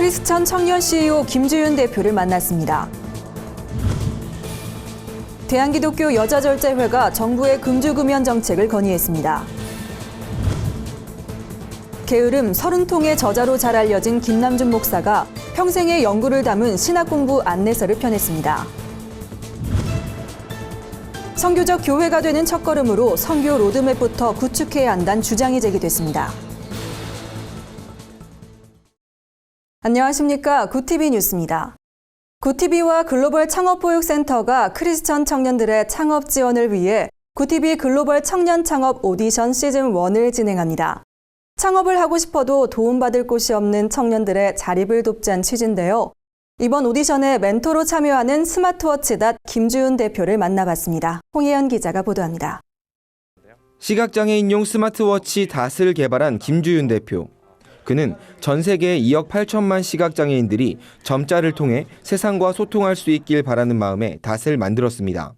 크리스천 청년 CEO 김주윤 대표를 만났습니다. 대한기독교 여자절제회가 정부의 금주금연 정책을 건의했습니다. 게으름 30통의 저자로 잘 알려진 김남준 목사가 평생의 연구를 담은 신학공부 안내서를 펴냈습니다. 선교적 교회가 되는 첫걸음으로 선교 로드맵부터 구축해야 한다는 주장이 제기됐습니다. 안녕하십니까. 굿TV 뉴스입니다. 굿TV와 글로벌 창업보육센터가 크리스천 청년들의 창업 지원을 위해 굿TV 글로벌 청년 창업 오디션 시즌1을 진행합니다. 창업을 하고 싶어도 도움받을 곳이 없는 청년들의 자립을 돕자는 취지인데요. 이번 오디션에 멘토로 참여하는 스마트워치닷 김주윤 대표를 만나봤습니다. 홍혜연 기자가 보도합니다. 시각장애인용 스마트워치 닷을 개발한 김주윤 대표. 그는 전 세계 2억 8천만 시각장애인들이 점자를 통해 세상과 소통할 수 있길 바라는 마음에 닷을 만들었습니다.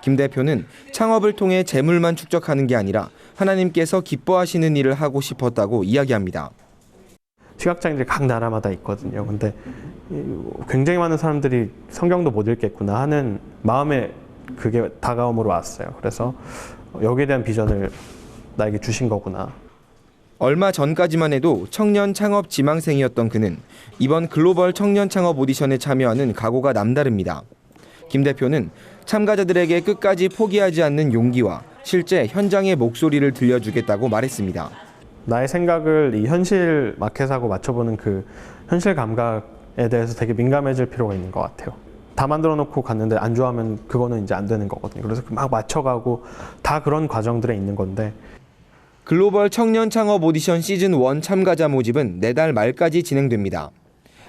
김 대표는 창업을 통해 재물만 축적하는 게 아니라 하나님께서 기뻐하시는 일을 하고 싶었다고 이야기합니다. 시각장애인들이 각 나라마다 있거든요. 근데 굉장히 많은 사람들이 성경도 못 읽겠구나 하는 마음에 그게 다가옴으로 왔어요. 그래서 여기에 대한 비전을 나에게 주신 거구나. 얼마 전까지만 해도 청년 창업 지망생이었던 그는 이번 글로벌 청년 창업 오디션에 참여하는 각오가 남다릅니다. 김 대표는 참가자들에게 끝까지 포기하지 않는 용기와 실제 현장의 목소리를 들려주겠다고 말했습니다. 나의 생각을 이 현실 마켓하고 맞춰보는 그 현실 감각에 대해서 되게 민감해질 필요가 있는 것 같아요. 다 만들어 놓고 갔는데 안 좋아하면 그거는 이제 안 되는 거거든요. 그래서 막 맞춰가고 다 그런 과정들에 있는 건데. 글로벌 청년 창업 오디션 시즌1 참가자 모집은 내달 말까지 진행됩니다.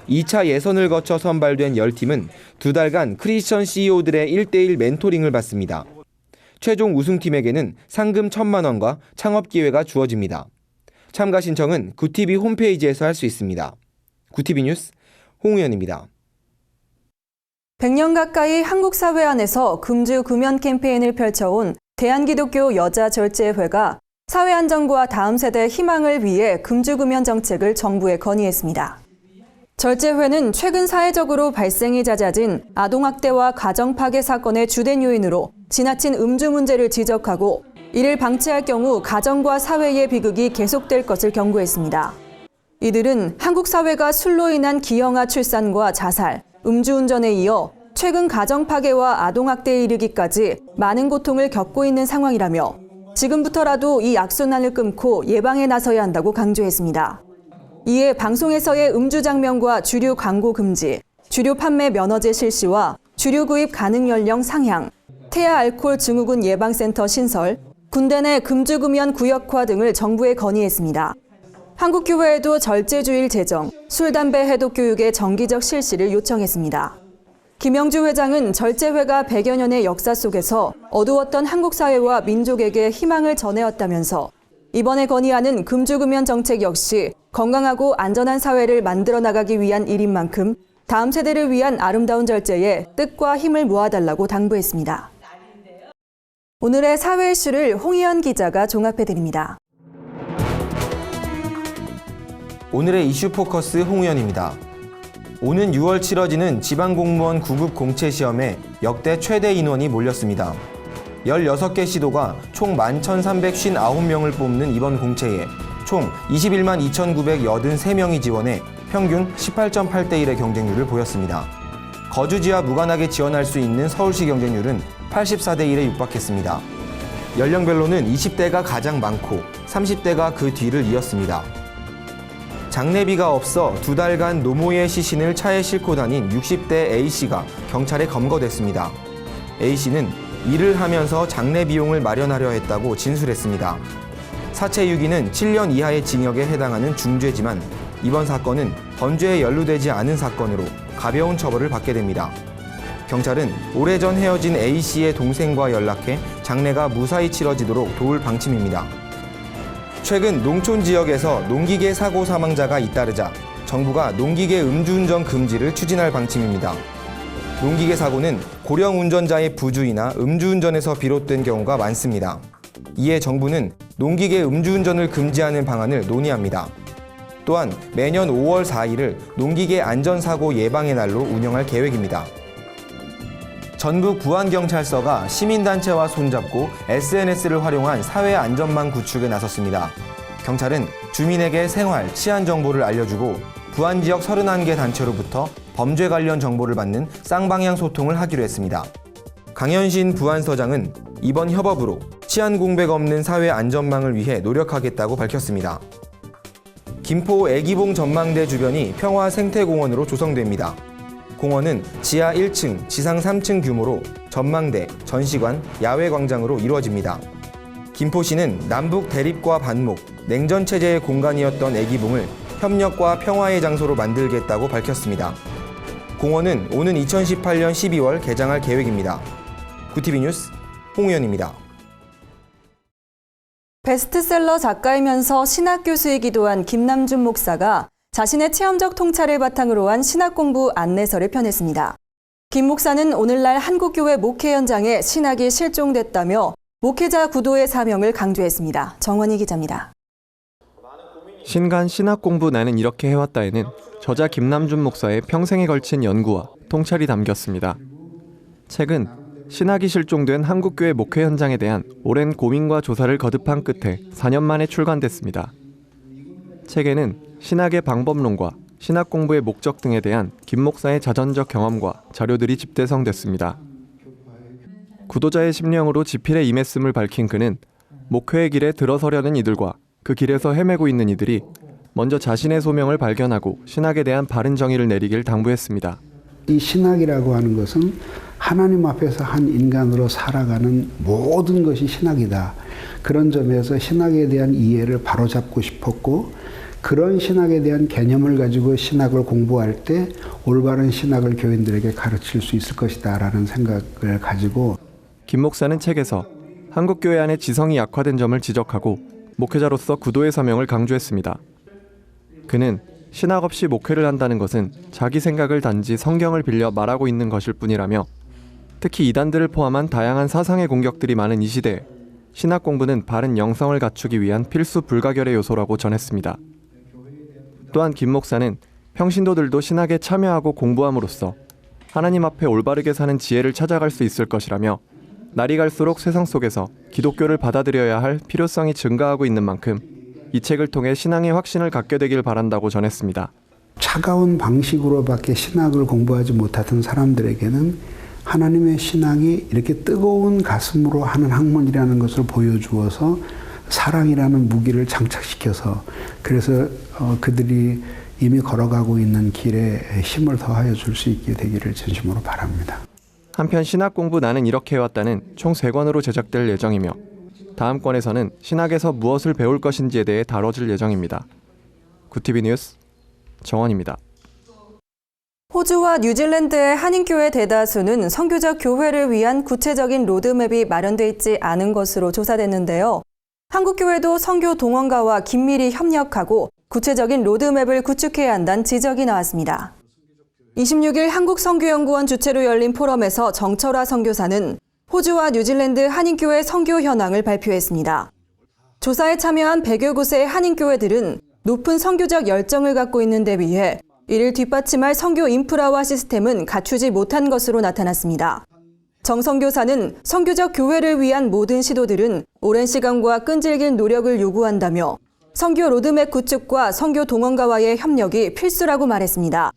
2차 예선을 거쳐 선발된 10팀은 2달간 크리스천 CEO들의 1대1 멘토링을 받습니다. 최종 우승팀에게는 상금 1,000만 원과 창업 기회가 주어집니다. 참가 신청은 굿TV 홈페이지에서 할 수 있습니다. 굿TV 뉴스 홍우연입니다. 100년 가까이 한국 사회 안에서 금주 금연 캠페인을 펼쳐온 대한기독교 여자절제회가 사회 안정과 다음 세대의 희망을 위해 금주금연 정책을 정부에 건의했습니다. 절제회는 최근 사회적으로 발생이 잦아진 아동학대와 가정파괴 사건의 주된 요인으로 지나친 음주 문제를 지적하고 이를 방치할 경우 가정과 사회의 비극이 계속될 것을 경고했습니다. 이들은 한국 사회가 술로 인한 기형아 출산과 자살, 음주운전에 이어 최근 가정파괴와 아동학대에 이르기까지 많은 고통을 겪고 있는 상황이라며 지금부터라도 이 악순환을 끊고 예방에 나서야 한다고 강조했습니다. 이에 방송에서의 음주 장면과 주류 광고 금지, 주류 판매 면허제 실시와 주류 구입 가능 연령 상향, 태아 알코올 증후군 예방센터 신설, 군대 내 금주금연 구역화 등을 정부에 건의했습니다. 한국교회에도 절제주일 제정, 술, 담배 해독 교육의 정기적 실시를 요청했습니다. 김영주 회장은 절제회가 100여 년의 역사 속에서 어두웠던 한국 사회와 민족에게 희망을 전해왔다면서 이번에 건의하는 금주금연 정책 역시 건강하고 안전한 사회를 만들어 나가기 위한 일인 만큼 다음 세대를 위한 아름다운 절제에 뜻과 힘을 모아달라고 당부했습니다. 오늘의 사회 이슈를 홍희연 기자가 종합해드립니다. 오늘의 이슈 포커스 홍우연입니다. 오는 6월 치러지는 지방공무원 9급 공채시험에 역대 최대 인원이 몰렸습니다. 16개 시도가 총 11,359명을 뽑는 이번 공채에 총 21만 2,983명이 지원해 평균 18.8대 1의 경쟁률을 보였습니다. 거주지와 무관하게 지원할 수 있는 서울시 경쟁률은 84대 1에 육박했습니다. 연령별로는 20대가 가장 많고 30대가 그 뒤를 이었습니다. 장례비가 없어 2달간 노모의 시신을 차에 싣고 다닌 60대 A씨가 경찰에 검거됐습니다. A씨는 일을 하면서 장례 비용을 마련하려 했다고 진술했습니다. 사체 유기는 7년 이하의 징역에 해당하는 중죄지만 이번 사건은 범죄에 연루되지 않은 사건으로 가벼운 처벌을 받게 됩니다. 경찰은 오래전 헤어진 A씨의 동생과 연락해 장례가 무사히 치러지도록 도울 방침입니다. 최근 농촌 지역에서 농기계 사고 사망자가 잇따르자 정부가 농기계 음주운전 금지를 추진할 방침입니다. 농기계 사고는 고령 운전자의 부주의나 음주운전에서 비롯된 경우가 많습니다. 이에 정부는 농기계 음주운전을 금지하는 방안을 논의합니다. 또한 매년 5월 4일을 농기계 안전사고 예방의 날로 운영할 계획입니다. 전북 부안경찰서가 시민단체와 손잡고 SNS를 활용한 사회 안전망 구축에 나섰습니다. 경찰은 주민에게 생활, 치안 정보를 알려주고 부안 지역 31개 단체로부터 범죄 관련 정보를 받는 쌍방향 소통을 하기로 했습니다. 강현신 부안서장은 이번 협업으로 치안 공백 없는 사회 안전망을 위해 노력하겠다고 밝혔습니다. 김포 애기봉 전망대 주변이 평화 생태공원으로 조성됩니다. 공원은 지하 1층, 지상 3층 규모로 전망대, 전시관, 야외 광장으로 이루어집니다. 김포시는 남북 대립과 반목, 냉전 체제의 공간이었던 애기봉을 협력과 평화의 장소로 만들겠다고 밝혔습니다. 공원은 오는 2018년 12월 개장할 계획입니다. 구티비 뉴스 홍우연입니다. 베스트셀러 작가이면서 신학 교수이기도 한 김남준 목사가 자신의 체험적 통찰을 바탕으로 한 신학공부 안내서를 펴냈습니다. 김 목사는 오늘날 한국교회 목회 현장에 신학이 실종됐다며 목회자 구도의 사명을 강조했습니다. 정원희 기자입니다. 신간 신학공부 나는 이렇게 해왔다에는 저자 김남준 목사의 평생에 걸친 연구와 통찰이 담겼습니다. 책은 신학이 실종된 한국교회 목회 현장에 대한 오랜 고민과 조사를 거듭한 끝에 4년 만에 출간됐습니다. 책에는 신학의 방법론과 신학 공부의 목적 등에 대한 김 목사의 자전적 경험과 자료들이 집대성됐습니다. 구도자의 심령으로 지필에 임했음을 밝힌 그는 목회의 길에 들어서려는 이들과 그 길에서 헤매고 있는 이들이 먼저 자신의 소명을 발견하고 신학에 대한 바른 정의를 내리길 당부했습니다. 이 신학이라고 하는 것은 하나님 앞에서 한 인간으로 살아가는 모든 것이 신학이다. 그런 점에서 신학에 대한 이해를 바로잡고 싶었고, 그런 신학에 대한 개념을 가지고 신학을 공부할 때 올바른 신학을 교인들에게 가르칠 수 있을 것이다 라는 생각을 가지고, 김 목사는 책에서 한국교회 안의 지성이 약화된 점을 지적하고 목회자로서 구도의 사명을 강조했습니다. 그는 신학 없이 목회를 한다는 것은 자기 생각을 단지 성경을 빌려 말하고 있는 것일 뿐이라며, 특히 이단들을 포함한 다양한 사상의 공격들이 많은 이 시대에 신학 공부는 바른 영성을 갖추기 위한 필수 불가결의 요소라고 전했습니다. 또한 김 목사는 평신도들도 신학에 참여하고 공부함으로써 하나님 앞에 올바르게 사는 지혜를 찾아갈 수 있을 것이라며, 날이 갈수록 세상 속에서 기독교를 받아들여야 할 필요성이 증가하고 있는 만큼 이 책을 통해 신앙의 확신을 갖게 되길 바란다고 전했습니다. 차가운 방식으로밖에 신학을 공부하지 못하던 사람들에게는 하나님의 신앙이 이렇게 뜨거운 가슴으로 하는 학문이라는 것을 보여주어서 사랑이라는 무기를 장착시켜서, 그래서 그들이 이미 걸어가고 있는 길에 힘을 더하여 줄 수 있게 되기를 진심으로 바랍니다. 한편 신학 공부 나는 이렇게 해왔다는 총 3권으로 제작될 예정이며, 다음 권에서는 신학에서 무엇을 배울 것인지에 대해 다뤄질 예정입니다. 구티비 뉴스 정원입니다. 호주와 뉴질랜드의 한인교회 대다수는 선교적 교회를 위한 구체적인 로드맵이 마련돼 있지 않은 것으로 조사됐는데요. 한국교회도 선교 동원가와 긴밀히 협력하고 구체적인 로드맵을 구축해야 한다는 지적이 나왔습니다. 26일 한국선교연구원 주최로 열린 포럼에서 정철화 선교사는 호주와 뉴질랜드 한인교회 선교 현황을 발표했습니다. 조사에 참여한 100여 곳의 한인교회들은 높은 선교적 열정을 갖고 있는 데 비해 이를 뒷받침할 선교 인프라와 시스템은 갖추지 못한 것으로 나타났습니다. 정 선교사는 선교적 교회를 위한 모든 시도들은 오랜 시간과 끈질긴 노력을 요구한다며 선교 로드맵 구축과 선교 동원가와의 협력이 필수라고 말했습니다.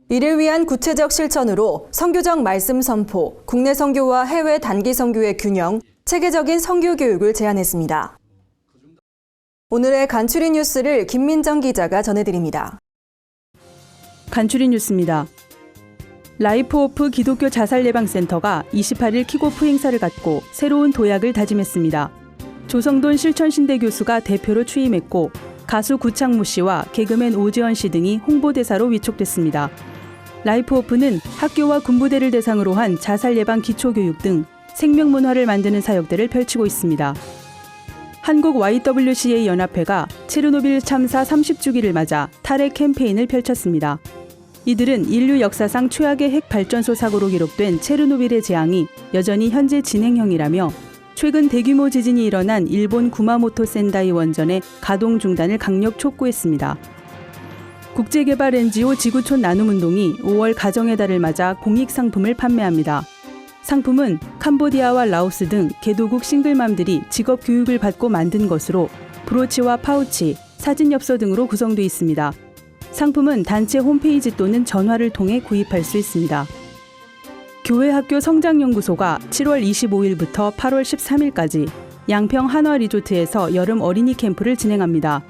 이를 위한 구체적 실천으로 선교적 말씀 선포, 국내 선교와 해외 단기 선교의 균형, 체계적인 선교 교육을 제안했습니다. 오늘의 간추리 뉴스를 김민정 기자가 전해드립니다. 간추리 뉴스입니다. 라이프오프 기독교 자살예방센터가 28일 킥오프 행사를 갖고 새로운 도약을 다짐했습니다. 조성돈 실천신대 교수가 대표로 취임했고, 가수 구창모 씨와 개그맨 오지원 씨 등이 홍보대사로 위촉됐습니다. 라이프오프는 학교와 군부대를 대상으로 한 자살예방 기초교육 등 생명문화를 만드는 사역들을 펼치고 있습니다. 한국 YWCA 연합회가 체르노빌 참사 30주기를 맞아 탈핵 캠페인을 펼쳤습니다. 이들은 인류 역사상 최악의 핵 발전소 사고로 기록된 체르노빌의 재앙이 여전히 현재 진행형이라며, 최근 대규모 지진이 일어난 일본 구마모토 센다이 원전의 가동 중단을 강력 촉구했습니다. 국제개발 NGO 지구촌 나눔운동이 5월 가정의 달을 맞아 공익 상품을 판매합니다. 상품은 캄보디아와 라오스 등 개도국 싱글맘들이 직업 교육을 받고 만든 것으로 브로치와 파우치, 사진 엽서 등으로 구성되어 있습니다. 상품은 단체 홈페이지 또는 전화를 통해 구입할 수 있습니다. 교회학교 성장연구소가 7월 25일부터 8월 13일까지 양평 한화리조트에서 여름 어린이 캠프를 진행합니다.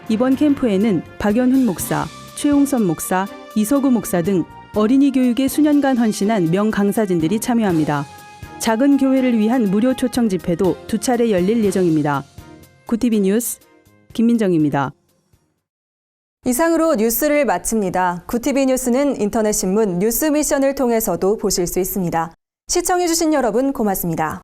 이번 캠프에는 박연훈 목사, 최용선 목사, 이서구 목사 등 어린이 교육에 수년간 헌신한 명강사진들이 참여합니다. 작은 교회를 위한 무료 초청 집회도 2차례 열릴 예정입니다. 구티비 뉴스 김민정입니다. 이상으로 뉴스를 마칩니다. 구티비 뉴스는 인터넷 신문 뉴스 미션을 통해서도 보실 수 있습니다. 시청해주신 여러분 고맙습니다.